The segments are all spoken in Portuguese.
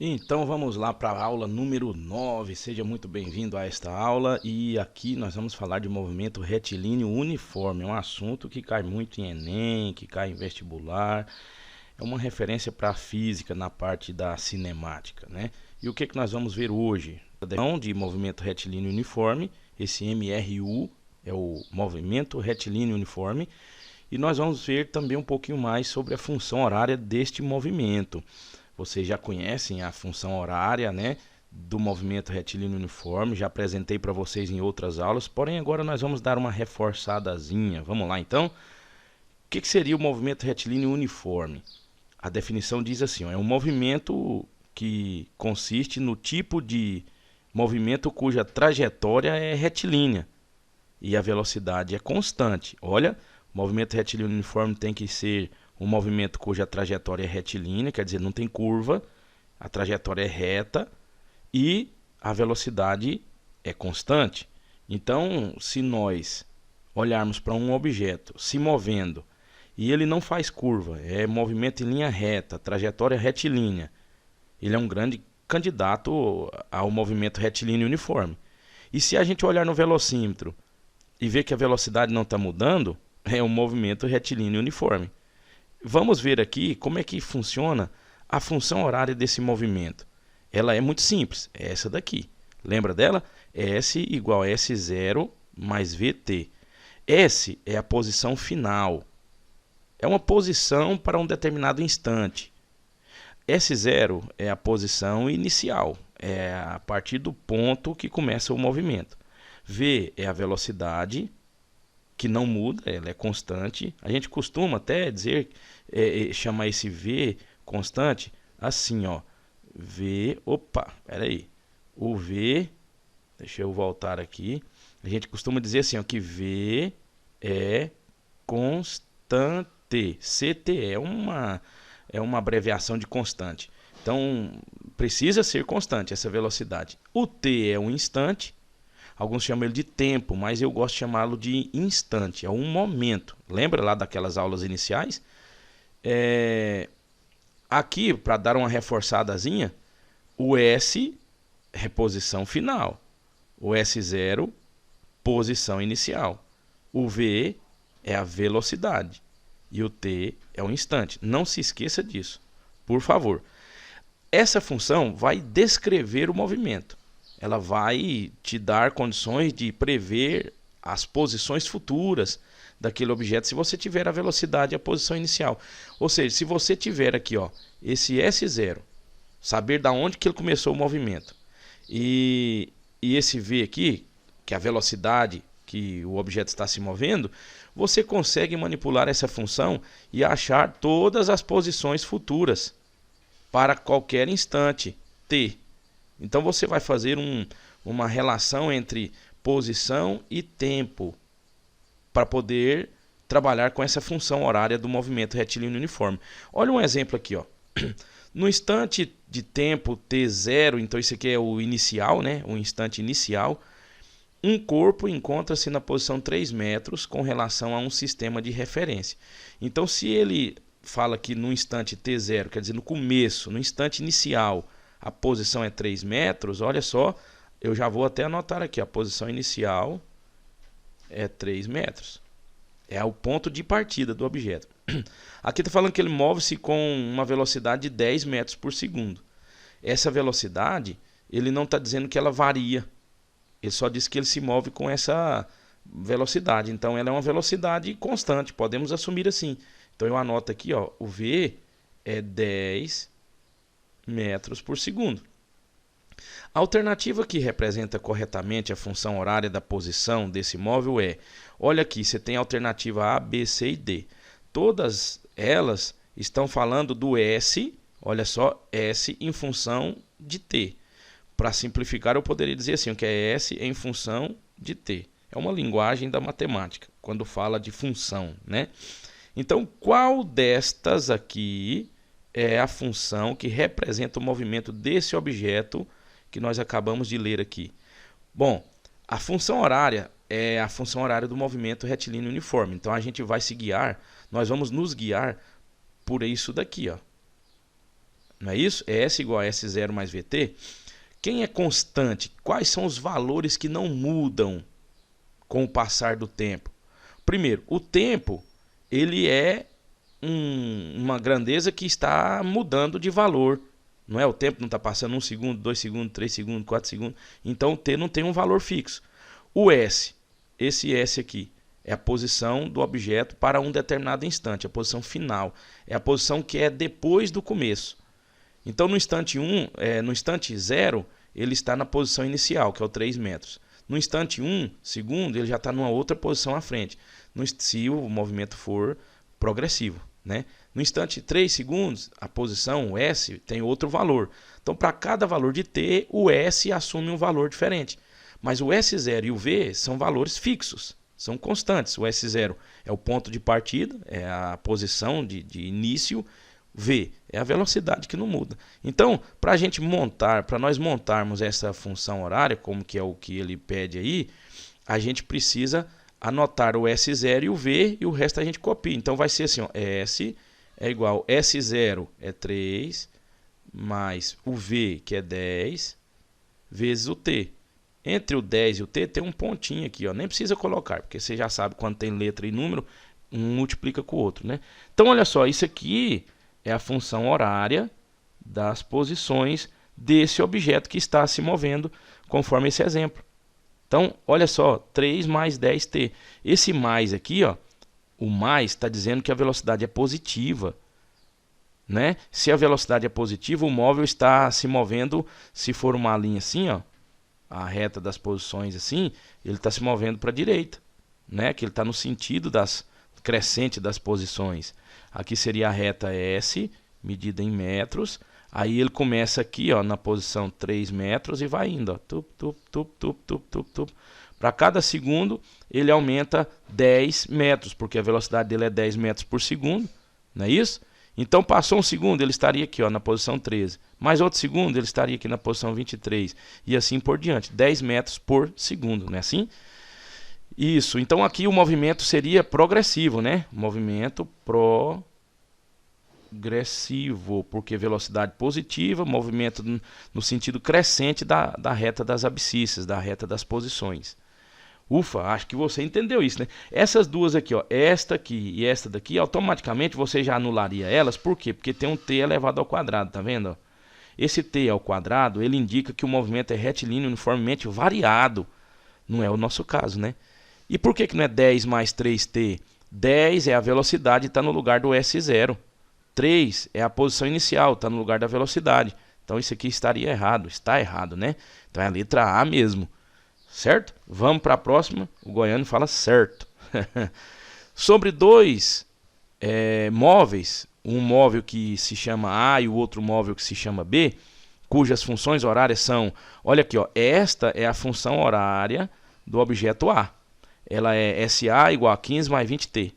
Então vamos lá para a aula número 9. Seja muito bem-vindo a esta aula e aqui nós vamos falar de movimento retilíneo uniforme. É um assunto que cai muito em Enem, que cai em vestibular. É uma referência para a física na parte da cinemática, né? E o que que nós vamos ver hoje? A definição de movimento retilíneo uniforme, esse MRU é o movimento retilíneo uniforme. E nós vamos ver também um pouquinho mais sobre a função horária deste movimento. Vocês já conhecem a função horária, né, do movimento retilíneo uniforme, já apresentei para vocês em outras aulas, porém agora nós vamos dar uma reforçadazinha. Vamos lá então? O que seria o movimento retilíneo uniforme? A definição diz assim, é um movimento que consiste no tipo de movimento cuja trajetória é retilínea e a velocidade é constante. Olha, o movimento retilíneo uniforme tem que ser um movimento cuja trajetória é retilínea, quer dizer, não tem curva, a trajetória é reta e a velocidade é constante. Então, se nós olharmos para um objeto se movendo e ele não faz curva, é movimento em linha reta, trajetória retilínea, ele é um grande candidato ao movimento retilíneo uniforme. E se a gente olhar no velocímetro e ver que a velocidade não está mudando, é um movimento retilíneo uniforme. Vamos ver aqui como é que funciona a função horária desse movimento. Ela é muito simples, é essa daqui. Lembra dela? S igual a S0 mais VT. S é a posição final. É uma posição para um determinado instante. S0 é a posição inicial. É a partir do ponto que começa o movimento. V é a velocidade, que não muda, ela é constante. A gente costuma até dizer, chamar esse V constante assim, ó. V, opa, peraí. O V, deixa eu voltar aqui. A gente costuma dizer assim, ó, que V é constante. CT é uma abreviação de constante. Então, precisa ser constante essa velocidade. O T é um instante. Alguns chamam ele de tempo, mas eu gosto de chamá-lo de instante, é um momento. Lembra lá daquelas aulas iniciais? Aqui, para dar uma reforçadazinha, o S é posição final, o S0, posição inicial, o V é a velocidade e o T é o instante. Não se esqueça disso, por favor. Essa função vai descrever o movimento. Ela vai te dar condições de prever as posições futuras daquele objeto se você tiver a velocidade e a posição inicial. Ou seja, se você tiver aqui, ó, esse S0, saber da onde que ele começou o movimento, e esse V aqui, que é a velocidade que o objeto está se movendo, você consegue manipular essa função e achar todas as posições futuras para qualquer instante t. Então você vai fazer uma relação entre posição e tempo para poder trabalhar com essa função horária do movimento retilíneo uniforme. Olha um exemplo aqui, ó. No instante de tempo t0, então isso aqui é o inicial, né? O instante inicial, um corpo encontra-se na posição 3 metros com relação a um sistema de referência. Então se ele fala que no instante t0, quer dizer no começo, no instante inicial, a posição é 3 metros, olha só, eu já vou até anotar aqui, a posição inicial é 3 metros. É o ponto de partida do objeto. Aqui está falando que ele move-se com uma velocidade de 10 metros por segundo. Essa velocidade, ele não está dizendo que ela varia. Ele só diz que ele se move com essa velocidade. Então, ela é uma velocidade constante, podemos assumir assim. Então, eu anoto aqui, ó, o V é 10 metros por segundo. A alternativa que representa corretamente a função horária da posição desse móvel é, olha aqui, você tem a alternativa A, B, C e D. Todas elas estão falando do S, olha só, S em função de T. Para simplificar, eu poderia dizer assim, que é S em função de T. É uma linguagem da matemática, quando fala de função, né? Então, qual destas aqui é a função que representa o movimento desse objeto que nós acabamos de ler aqui? Bom, a função horária é a função horária do movimento retilíneo uniforme. Então a gente vai se guiar, nós vamos nos guiar por isso daqui, ó. Não é isso? S igual a S0 mais VT. Quem é constante? Quais são os valores que não mudam com o passar do tempo? Primeiro, o tempo, ele é uma grandeza que está mudando de valor. Não é? O tempo não está passando 1 segundo, 2 segundos, 3 segundos, 4 segundos. Então o T não tem um valor fixo. O S, esse S aqui, é a posição do objeto para um determinado instante, a posição final. É a posição que é depois do começo. Então no instante 0, ele está na posição inicial, que é o 3 metros. No instante 1 segundo, ele já está numa outra posição à frente, se o movimento for progressivo, né? No instante 3 segundos, a posição, o S, tem outro valor. Então, para cada valor de T, o S assume um valor diferente. Mas o S0 e o V são valores fixos, são constantes. O S0 é o ponto de partida, é a posição de início. V é a velocidade que não muda. Então, para nós montarmos essa função horária, como que é o que ele pede aí, a gente precisa anotar o S0 e o V, e o resto a gente copia. Então vai ser assim, ó, S é igual S0 é 3, mais o V, que é 10, vezes o T. Entre o 10 e o T tem um pontinho aqui, ó. Nem precisa colocar, porque você já sabe quando tem letra e número, um multiplica com o outro, né? Então olha só, isso aqui é a função horária das posições desse objeto que está se movendo conforme esse exemplo. Então, olha só, 3 mais 10t. Esse mais aqui, ó, o mais está dizendo que a velocidade é positiva, né? Se a velocidade é positiva, o móvel está se movendo, se for uma linha assim, ó, a reta das posições assim, ele está se movendo para a direita, né? Que ele está no sentido crescente das posições. Aqui seria a reta S, medida em metros. Aí ele começa aqui, ó, na posição 3 metros e vai indo, ó, tup, tup, tup, tup, tup, tup, tup. Para cada segundo, ele aumenta 10 metros, porque a velocidade dele é 10 metros por segundo, não é isso? Então, passou um segundo, ele estaria aqui, ó, na posição 13. Mais outro segundo, ele estaria aqui na posição 23. E assim por diante, 10 metros por segundo, não é assim? Isso, então aqui o movimento seria progressivo, né? Movimento progressivo, porque velocidade positiva, movimento no sentido crescente da reta das abscissas, da reta das posições. Ufa, acho que você entendeu isso, né? Essas duas aqui, ó, esta aqui e esta daqui, automaticamente você já anularia elas, por quê? Porque tem um t elevado ao quadrado, tá vendo? Esse t ao quadrado, ele indica que o movimento é retilíneo uniformemente variado. Não é o nosso caso, né? E por que não é 10 mais 3t? 10 é a velocidade, está no lugar do S0. 3 é a posição inicial, está no lugar da velocidade. Então isso aqui estaria errado, está errado, né? Então é a letra A mesmo. Certo? Vamos para a próxima. O goiano fala certo. Sobre dois móveis, um móvel que se chama A e o outro móvel que se chama B, cujas funções horárias são, olha aqui, ó, esta é a função horária do objeto A. Ela é SA igual a 15 mais 20t.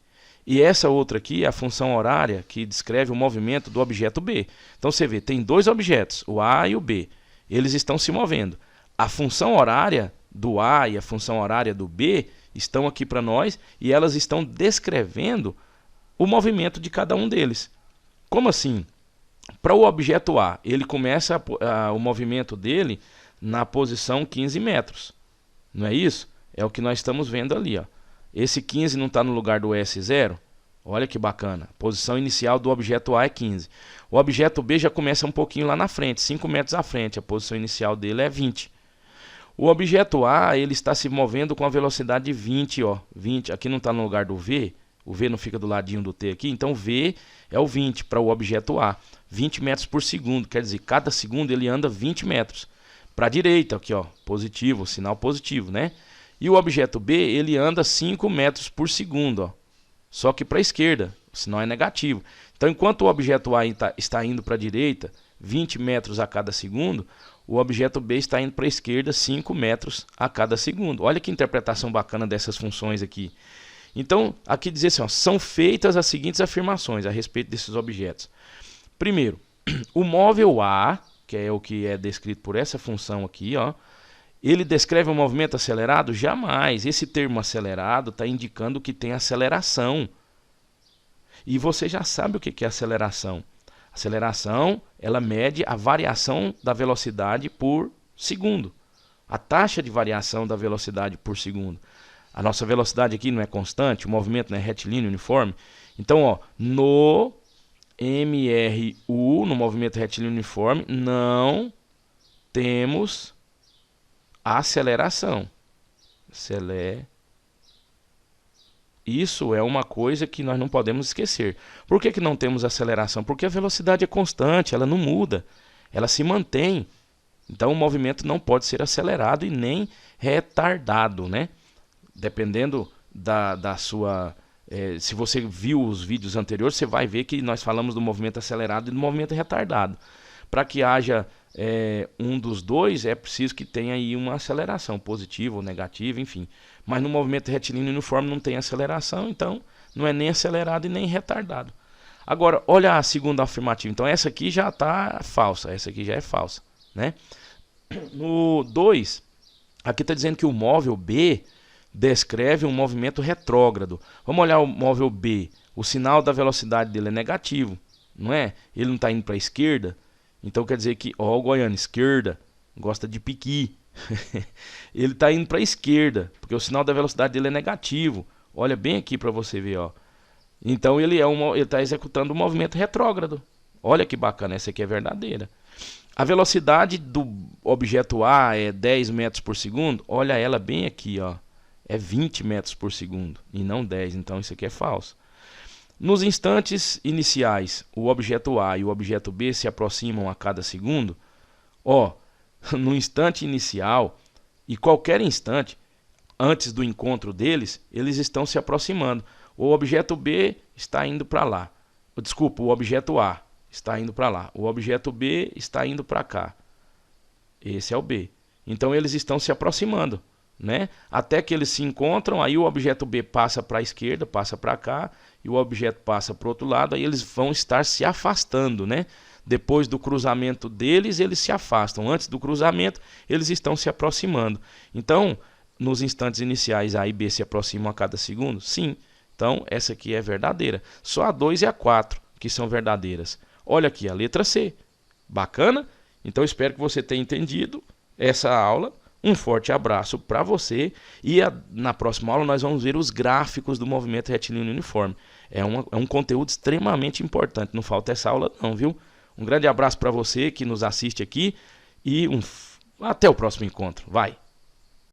E essa outra aqui é a função horária que descreve o movimento do objeto B. Então você vê, tem dois objetos, o A e o B. Eles estão se movendo. A função horária do A e a função horária do B estão aqui para nós e elas estão descrevendo o movimento de cada um deles. Como assim? Para o objeto A, ele começa o movimento dele na posição 15 metros. Não é isso? É o que nós estamos vendo ali, ó. Esse 15 não está no lugar do S0? Olha que bacana. A posição inicial do objeto A é 15. O objeto B já começa um pouquinho lá na frente, 5 metros à frente. A posição inicial dele é 20. O objeto A, ele está se movendo com a velocidade de 20, ó. 20. Aqui não está no lugar do V. O V não fica do ladinho do T aqui. Então, V é o 20 para o objeto A. 20 metros por segundo. Quer dizer, cada segundo ele anda 20 metros. Para a direita, aqui, ó. Positivo, sinal positivo, né? E o objeto B, ele anda 5 metros por segundo, ó. Só que para a esquerda, o sinal é negativo. Então, enquanto o objeto A está indo para a direita, 20 metros a cada segundo, o objeto B está indo para a esquerda 5 metros a cada segundo. Olha que interpretação bacana dessas funções aqui. Então, aqui diz assim, ó, são feitas as seguintes afirmações a respeito desses objetos. Primeiro, o móvel A, que é o que é descrito por essa função aqui, ó, ele descreve um movimento acelerado? Jamais. Esse termo acelerado está indicando que tem aceleração. E você já sabe o que é aceleração. Aceleração, ela mede a variação da velocidade por segundo. A taxa de variação da velocidade por segundo. A nossa velocidade aqui não é constante, o movimento não é retilíneo uniforme. Então, ó, no MRU, no movimento retilíneo uniforme, não temos aceleração. Isso é uma coisa que nós não podemos esquecer. Por que não temos aceleração? Porque a velocidade é constante, ela não muda, ela se mantém. Então o movimento não pode ser acelerado e nem retardado, né? Dependendo da sua... se você viu os vídeos anteriores, você vai ver que nós falamos do movimento acelerado e do movimento retardado. Para que haja um dos dois, é preciso que tenha aí uma aceleração positiva ou negativa, enfim. Mas no movimento retilíneo uniforme não tem aceleração, então não é nem acelerado e nem retardado. Agora, olha a segunda afirmativa. Então essa aqui já está falsa, essa aqui já é falsa, né? No 2, aqui está dizendo que o móvel B descreve um movimento retrógrado. Vamos olhar o móvel B. O sinal da velocidade dele é negativo, não é? Ele não está indo para a esquerda. Então quer dizer que, ó, o Goiano, esquerda, gosta de piqui. Ele está indo para a esquerda, porque o sinal da velocidade dele é negativo. Olha bem aqui para você ver, ó. Então ele está executando um movimento retrógrado. Olha que bacana, essa aqui é verdadeira. A velocidade do objeto A é 10 metros por segundo. Olha ela bem aqui, ó. É 20 metros por segundo e não 10, então isso aqui é falso. Nos instantes iniciais, o objeto A e o objeto B se aproximam a cada segundo. Ó, no instante inicial e qualquer instante antes do encontro deles, eles estão se aproximando. O objeto B está indo para lá. Desculpa, o objeto A está indo para lá. O objeto B está indo para cá. Esse é o B. Então eles estão se aproximando, né? Até que eles se encontram, aí o objeto B passa para a esquerda, passa para cá, e o objeto passa para o outro lado, aí eles vão estar se afastando, né? Depois do cruzamento deles, eles se afastam. Antes do cruzamento, eles estão se aproximando. Então, nos instantes iniciais, A e B se aproximam a cada segundo? Sim. Então, essa aqui é verdadeira. Só a 2 e a 4 que são verdadeiras. Olha aqui a letra C. Bacana? Então, espero que você tenha entendido essa aula. Um forte abraço para você. E na próxima aula nós vamos ver os gráficos do movimento retilíneo uniforme. É um conteúdo extremamente importante. Não falta essa aula não, viu? Um grande abraço para você que nos assiste aqui. E até o próximo encontro. Vai!